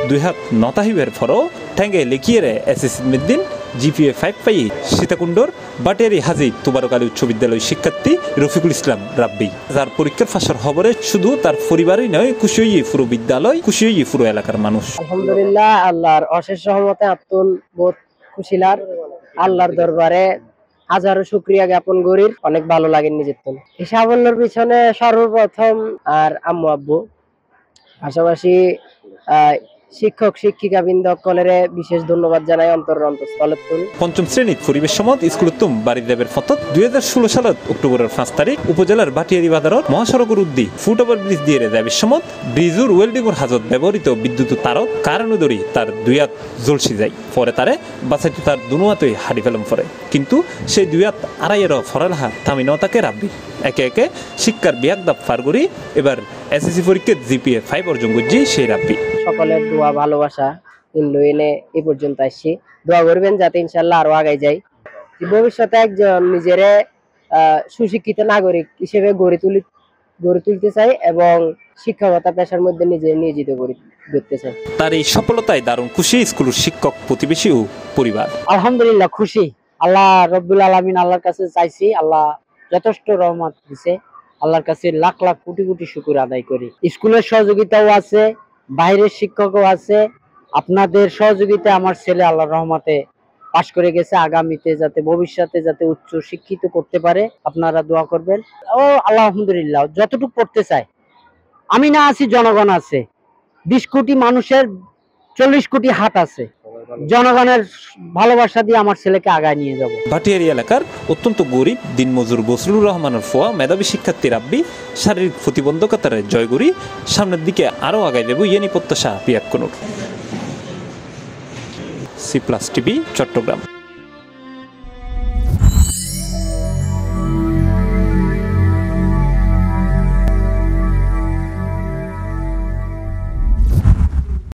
দুই হাত নতাহিবের ফরও ঠ্যাঙ্গে লেখিয়ে SSC made in GPA 5 পাই সীতাকুণ্ডর বাটিয়ারি হাজি তুবারক আলী উচ্চ বিদ্যালয় শিক্ষার্থী রফিকুল ইসলাম রাব্বি, যার পরীক্ষার ফাঁসের খবরে শুধু তার পরিবারই নয়, খুশি হয়ে পুরো বিদ্যালয়, খুশি হয়ে পুরো এলাকার মানুষ। আলহামদুলিল্লাহ, আল্লাহর অশেষ রহমতে আত্মন বোধ খুশিলার আল্লাহর দরবারে হাজারো শুকরিয়া জ্ঞাপন করি। অনেক ভালো লাগে নিজের তো। এই সাফল্যের পিছনে সর্বপ্রথম আর আম্মু আব্বু, পাশাপাশি শিক্ষক শিক্ষিকা বৃন্দ সকলের বিশেষ ধন্যবাদ জানাই অন্তঃস্থলের তুল। পঞ্চম শ্রেণীর পরিবেশ সমত স্কুলতুম বাড়ি দেবের ফতত 2016 সালত অক্টোবরের 5 তারিখ উপজেলার বাটিয়ারি বাজারত মহাসড়কের উদ্দি ফুটওভার ব্রিজ দিয়ে দেবের সমত ব্রিজুর ওয়েল্ডিংয়ের হাজত ব্যবহৃত বিদ্যুৎ তারত কারণ ধরি তার দুই হাত জ্বলসি যায়। পরে তারে বাসাইতে তার দুনুয়াতই হাঁড়ি ফেলম পরে, কিন্তু সেই দুই হাত আড়াইয়েরও ফরালহা থামি নতাকে রাব্বি একে একে শিক্ষার বিয়াক দাপ ফার করি এবার এসএসসি পরীক্ষার জিপিএ 5 অর্জন করছি সেই রাব্বি। সকলের দোয়া ভালোবাসা এনে এই পর্যন্ত আসছি। দোয়া করবেন যাতে ইনশাল্লাহ আরো আগাই যাই, ভবিষ্যতে একজন নিজের সুশিক্ষিত নাগরিক হিসেবে গড়ে তুলতে চাই এবং শিক্ষকতা পেশার মধ্যে নিজে নিয়োজিত করতে চাই। তার এই সফলতায় দারুণ খুশি স্কুলের শিক্ষক, প্রতিবেশী ও পরিবার। আলহামদুলিল্লাহ খুশি। আল্লাহ রব্বুল আলামিন আল্লাহর কাছে চাইছি, আল্লাহ যথেষ্ট রহমত দিছে, আল্লাহর কাছে লাখ লাখ কোটি কোটি শুকর আদায় করি। স্কুলের সহযোগিতাও আছে, বাইরের শিক্ষকও আছে, আপনাদের সহযোগিতা আমার ছেলে আল্লাহর রহমতে পাশ করে গেছে। আগামীতে যাতে ভবিষ্যতে যাতে উচ্চ শিক্ষিত করতে পারে আপনারা দোয়া করবেন। ও আলহামদুলিল্লাহ যতটুকু করতে চাই, আমি না আছি, জনগণ আছে, 20 কোটি মানুষের 40 কোটি হাত আছে, জনগণের ভালোবাসা দিয়ে আমার ছেলেকে আগায় নিয়ে যাব। ভাটিয়ারি এলাকার অত্যন্ত গরিব দিনমজুর বসরুর রহমানের ফোয়া মেধাবী শিক্ষার্থী রাব্বি শারীরিক প্রতিবন্ধকতার জয় করি সামনের দিকে আরো আগাই দেব ইয়েনি প্রত্যাশা পিয়াক্কনুর। C plus TV, Chittagong.